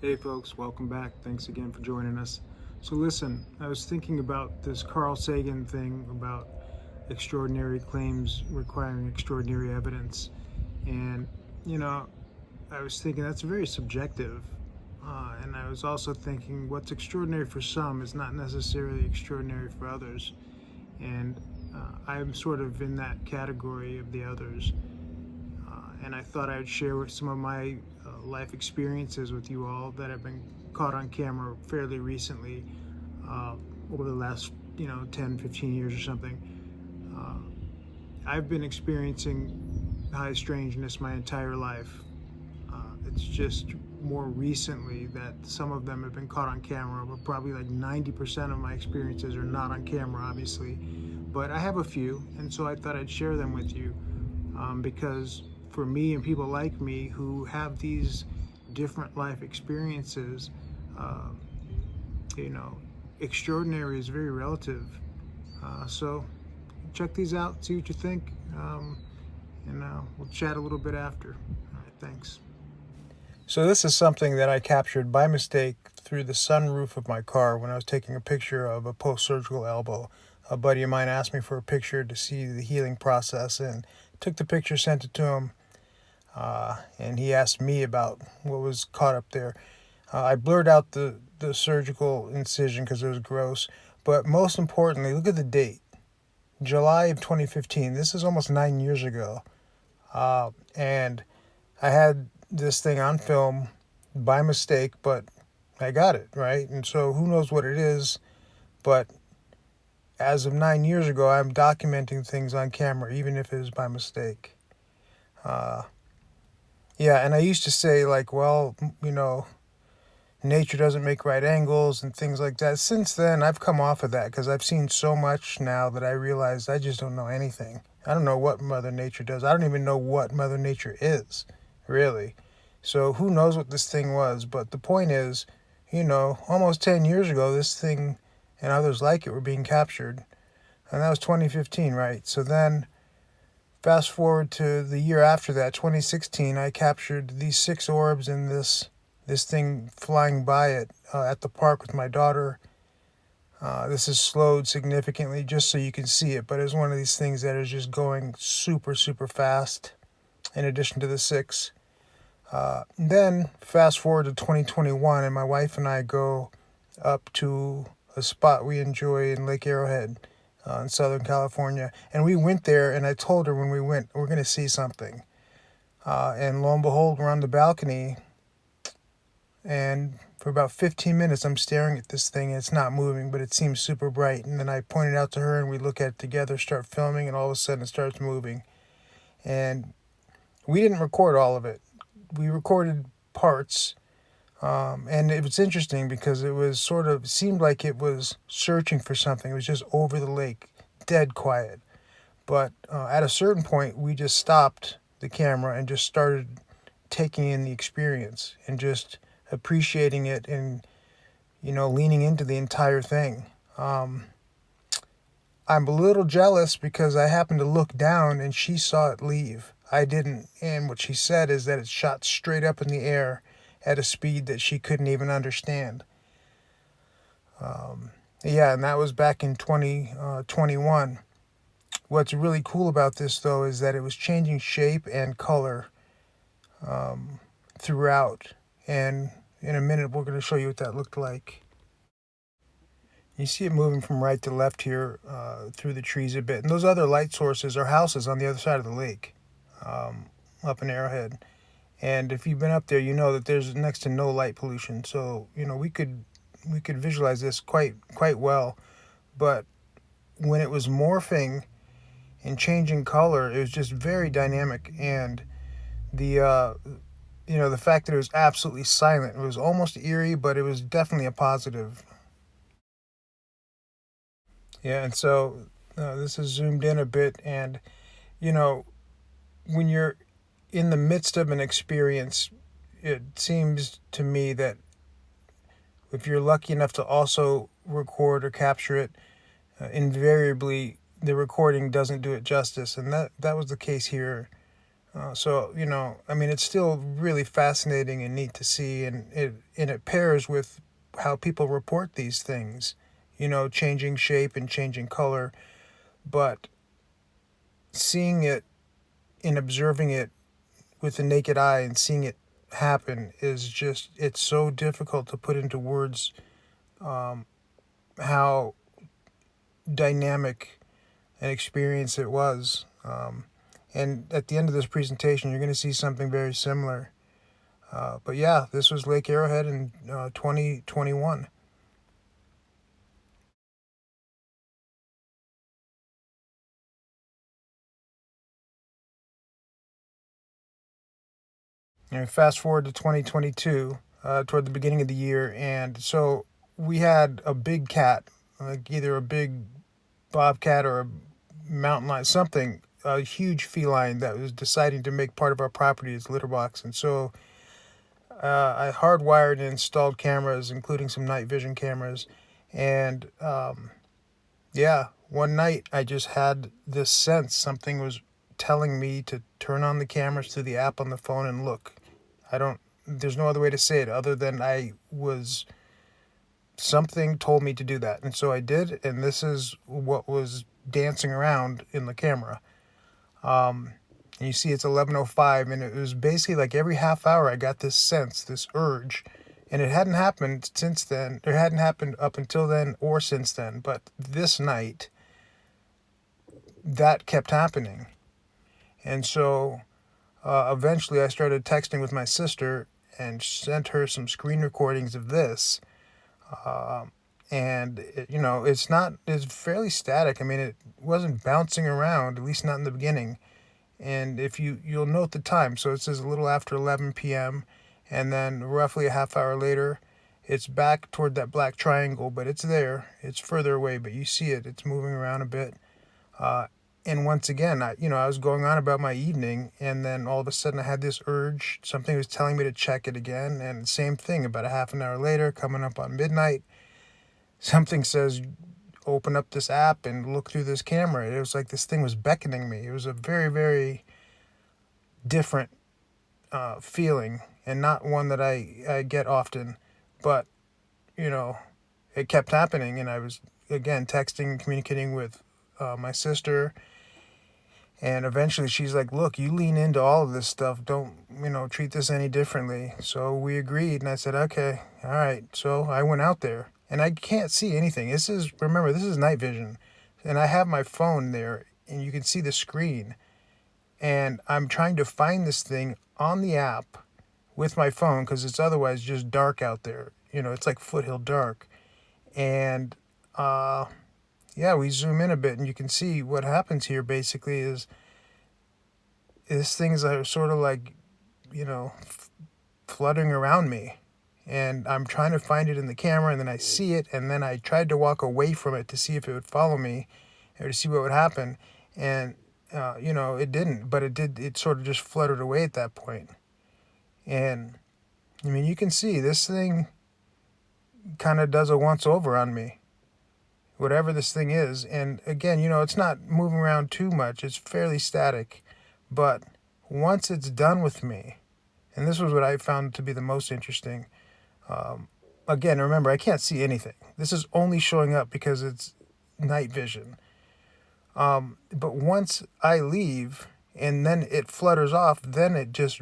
Hey folks, welcome back. Thanks again for joining us. So listen, I was thinking about this Carl Sagan thing about extraordinary claims requiring extraordinary evidence. And, you know, I was thinking that's very subjective. And I was also thinking what's extraordinary for some is not necessarily extraordinary for others. And I'm sort of in that category of the others. And I thought I would share some of my life experiences with you all that have been caught on camera fairly recently, uh, over the last 10 15 years or something. uh, I've been experiencing high strangeness my entire life. It's just more recently that some of them have been caught on camera, but probably like 90% of my experiences are not on camera, obviously. But I have a few, and so I thought I'd share them with you, because for me and people like me who have these different life experiences, uh, you know, extraordinary is very relative. So check these out, see what you think, and we'll chat a little bit after. All right, thanks. So this is something that I captured by mistake through the sunroof of my car when I was taking a picture of a post-surgical elbow. A buddy of mine asked me for a picture to see the healing process, and took the picture, sent it to him, and he asked me about what was caught up there. I blurred out the surgical incision because it was gross, but most importantly, look at the date. July of 2015. This is almost 9 years ago. And I had this thing on film by mistake, but I got it, right? And so who knows what it is, but as of 9 years ago, I'm documenting things on camera, even if it is by mistake. Uh, yeah, and I used to say, like, well, nature doesn't make right angles and things like that. Since then, I've come off of that because I've seen so much now that I realize I just don't know anything. I don't know what Mother Nature does. I don't even know what Mother Nature is, really. So who knows what this thing was? But the point is, almost 10 years ago, this thing and others like it were being captured. And that was 2015, right? So then, fast forward to the year after that, 2016, I captured these 6 orbs and this thing flying by it at the park with my daughter. This is slowed significantly just so you can see it, but it's one of these things that is just going super, super fast in addition to the 6. Then fast forward to 2021, and my wife and I go up to a spot we enjoy in Lake Arrowhead in Southern California. And we went there, and I told her when we went, we're going to see something. And lo and behold, we're on the balcony, and for about 15 minutes, I'm staring at this thing, and it's not moving, but it seems super bright. And then I point it out to her, and we look at it together, start filming, and all of a sudden it starts moving. And we didn't record all of it. We recorded parts, and it was interesting because it was seemed like it was searching for something. It was just over the lake, dead quiet. But at a certain point, we just stopped the camera and just started taking in the experience and just appreciating it and, leaning into the entire thing. I'm a little jealous because I happened to look down and she saw it leave. I didn't, and what she said is that it shot straight up in the air at a speed that she couldn't even understand. Yeah, and that was back in 2021. What's really cool about this, though, is that it was changing shape and color throughout. And in a minute, we're going to show you what that looked like. You see it moving from right to left here through the trees a bit. And those other light sources are houses on the other side of the lake, up in Arrowhead. And if you've been up there, you know that there's next to no light pollution. So, we could visualize this quite well. But when it was morphing and changing color, it was just very dynamic. And the the fact that it was absolutely silent, it was almost eerie, but it was definitely a positive. Yeah, and so this is zoomed in a bit, and when you're in the midst of an experience, it seems to me that if you're lucky enough to also record or capture it, invariably the recording doesn't do it justice, and that was the case here. So I mean, it's still really fascinating and neat to see, and it pairs with how people report these things, changing shape and changing color. But seeing it and observing it with the naked eye and seeing it happen is just, it's so difficult to put into words how dynamic an experience it was. And at the end of this presentation, you're going to see something very similar. But yeah, this was Lake Arrowhead in 2021. And fast forward to 2022, toward the beginning of the year, and so we had a big cat, like either a big bobcat or a mountain lion, something, a huge feline that was deciding to make part of our property as litter box. And so I hardwired and installed cameras, including some night vision cameras. And yeah, one night I just had this sense something was telling me to turn on the cameras through the app on the phone and look. There's no other way to say it other than something told me to do that. And so I did, and this is what was dancing around in the camera. And you see it's 11:05, and it was basically like every half hour I got this sense, this urge, and it hadn't happened since then. It hadn't happened up until then or since then, but this night that kept happening. And so eventually I started texting with my sister and sent her some screen recordings of this. And it's fairly static. I mean, it wasn't bouncing around, at least not in the beginning. And if you'll note the time, so it says a little after 11 p.m. and then roughly a half hour later, it's back toward that black triangle, but it's there. It's further away, but you see it. It's moving around a bit. And once again, I was going on about my evening, and then all of a sudden I had this urge. Something was telling me to check it again, and same thing. About a half an hour later, coming up on midnight, something says, open up this app and look through this camera. It was like this thing was beckoning me. It was a very, very different feeling, and not one that I get often. But, it kept happening, and I was, again, texting, communicating with my sister. And eventually she's like, look, you lean into all of this stuff. Don't, treat this any differently. So we agreed, and I said, okay, all right. So I went out there, and I can't see anything. Remember, this is night vision. And I have my phone there, and you can see the screen. And I'm trying to find this thing on the app with my phone because it's otherwise just dark out there. It's like foothill dark. And yeah, we zoom in a bit, and you can see what happens here basically is this thing's sort of like, fluttering around me. And I'm trying to find it in the camera, and then I see it, and then I tried to walk away from it to see if it would follow me or to see what would happen. And, it didn't, but it did. It sort of just fluttered away at that point. And, I mean, you can see this thing kind of does a once over on me, whatever this thing is. And again, it's not moving around too much. It's fairly static. But once it's done with me, and this was what I found to be the most interesting. Again, remember, I can't see anything. This is only showing up because it's night vision. But once I leave and then it flutters off, then it just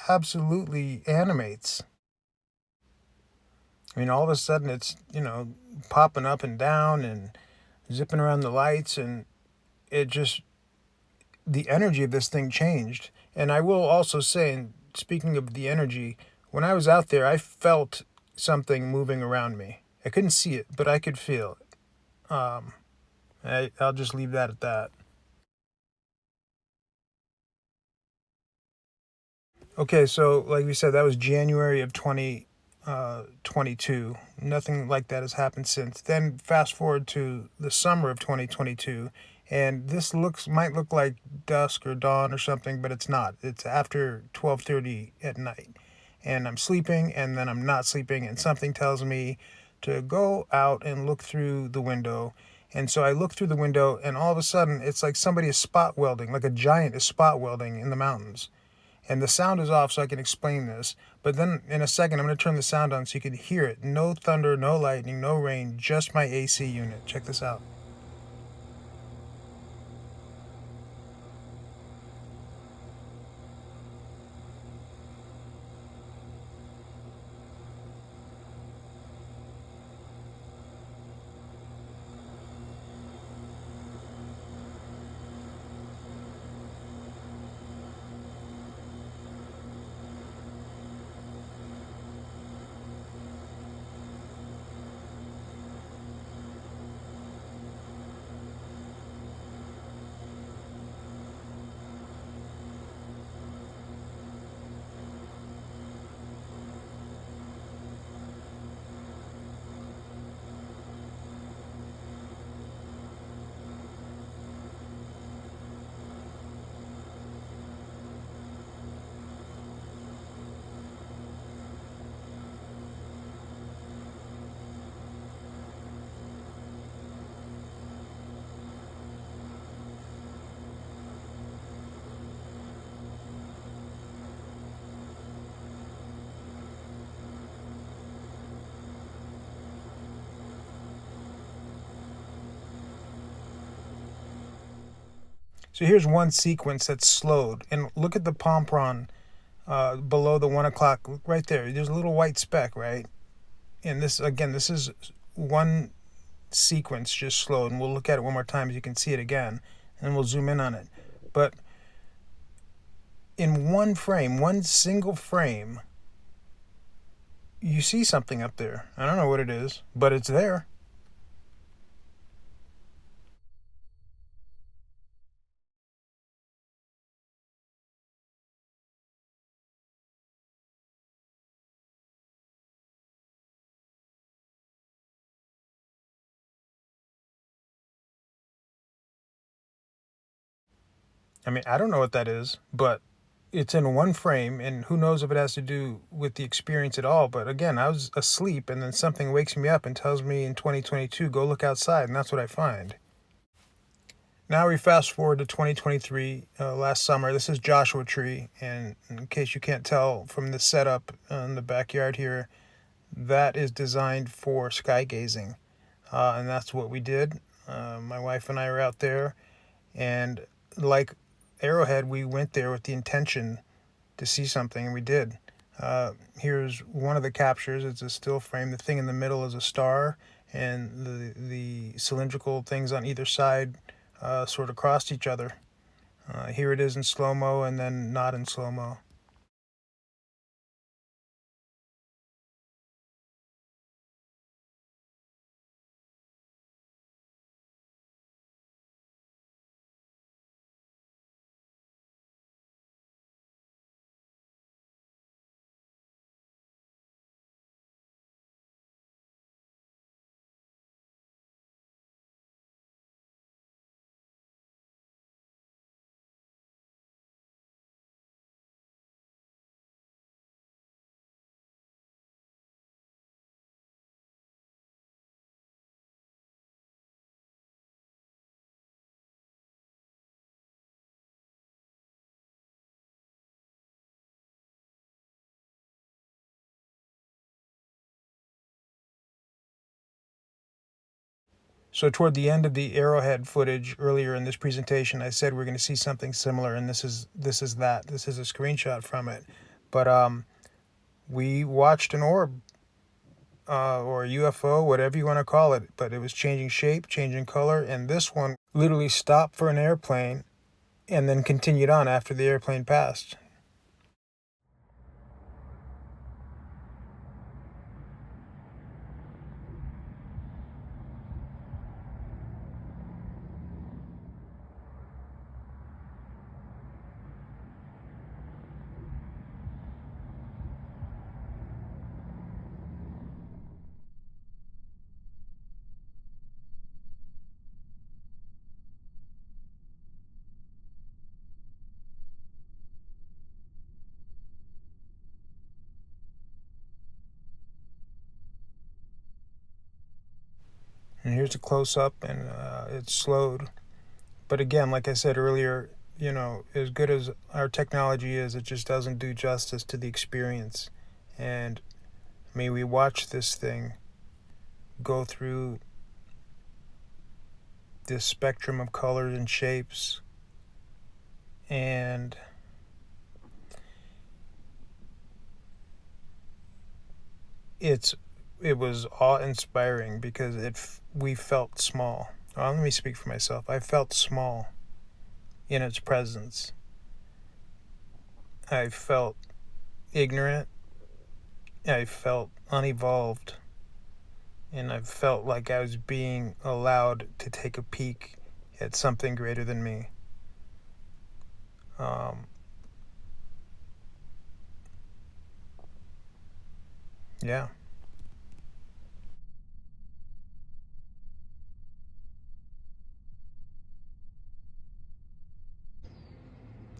absolutely animates. I mean, all of a sudden it's, popping up and down and zipping around the lights, and it just, the energy of this thing changed. And I will also say, and speaking of the energy, when I was out there, I felt something moving around me. I couldn't see it, but I could feel it. I'll just leave that at that. Okay, so like we said, that was January of 2022. Nothing like that has happened since. Then fast forward to the summer of 2022, and this might look like dusk or dawn or something, but it's not. It's after 12:30 at night, and I'm sleeping, and then I'm not sleeping, and something tells me to go out and look through the window. And so I look through the window, and all of a sudden, it's like somebody is spot welding, like a giant is spot welding in the mountains. And the sound is off, so I can explain this. But then in a second, I'm going to turn the sound on so you can hear it. No thunder, no lightning, no rain, just my AC unit. Check this out. So here's one sequence that's slowed. And look at the pompron below the 1 o'clock. Right there. There's a little white speck, right? And this, again, this is one sequence just slowed. And we'll look at it one more time so you can see it again. And we'll zoom in on it. But in one frame, one single frame, you see something up there. I don't know what it is, but it's there. I mean, I don't know what that is, but it's in one frame, and who knows if it has to do with the experience at all. But again, I was asleep, and then something wakes me up and tells me in 2022, go look outside, and that's what I find. Now we fast forward to 2023, last summer. This is Joshua Tree, and in case you can't tell from the setup in the backyard here, that is designed for sky gazing, and that's what we did. My wife and I were out there, and like Arrowhead, we went there with the intention to see something, and we did. Here's one of the captures. It's a still frame. The thing in the middle is a star, and the cylindrical things on either side sort of crossed each other. Here it is in slow-mo, and then not in slow-mo. So toward the end of the Arrowhead footage earlier in this presentation, I said we're going to see something similar, and this is that. This is a screenshot from it. But we watched an orb or a UFO, whatever you want to call it, but it was changing shape, changing color, and this one literally stopped for an airplane and then continued on after the airplane passed. And here's a close-up, and it's slowed. But again, like I said earlier, as good as our technology is, it just doesn't do justice to the experience. And we watch this thing go through this spectrum of colors and shapes, and it was awe-inspiring because we felt small. Let me speak for myself. I felt small in its presence. I felt ignorant. I felt unevolved. And I felt like I was being allowed to take a peek at something greater than me. Yeah.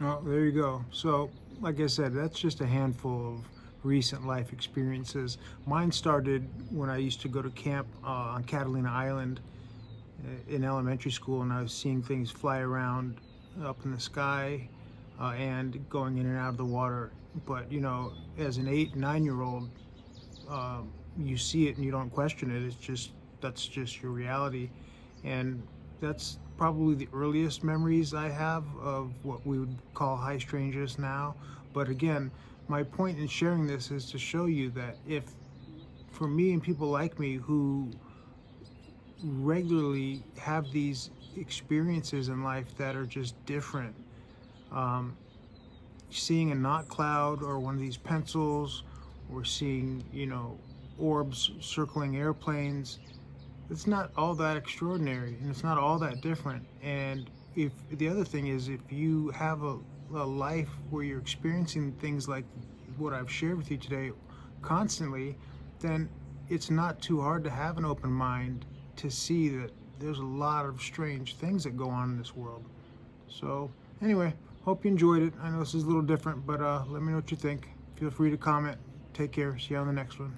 Oh, there you go. So, like I said, that's just a handful of recent life experiences. Mine started when I used to go to camp on Catalina Island in elementary school, and I was seeing things fly around up in the sky and going in and out of the water. But, as an 8, 9-year-old, you see it and you don't question it. That's just your reality. And that's probably the earliest memories I have of what we would call high strangeness now. But again, my point in sharing this is to show you that if, for me and people like me who regularly have these experiences in life that are just different, seeing a knot cloud or one of these pencils, or seeing, orbs circling airplanes, it's not all that extraordinary and it's not all that different. And if the other thing is, if you have a life where you're experiencing things like what I've shared with you today constantly, then it's not too hard to have an open mind to see that there's a lot of strange things that go on in this world. So anyway, hope you enjoyed it. I know this is a little different, but let me know what you think. Feel free to comment. Take care. See you on the next one.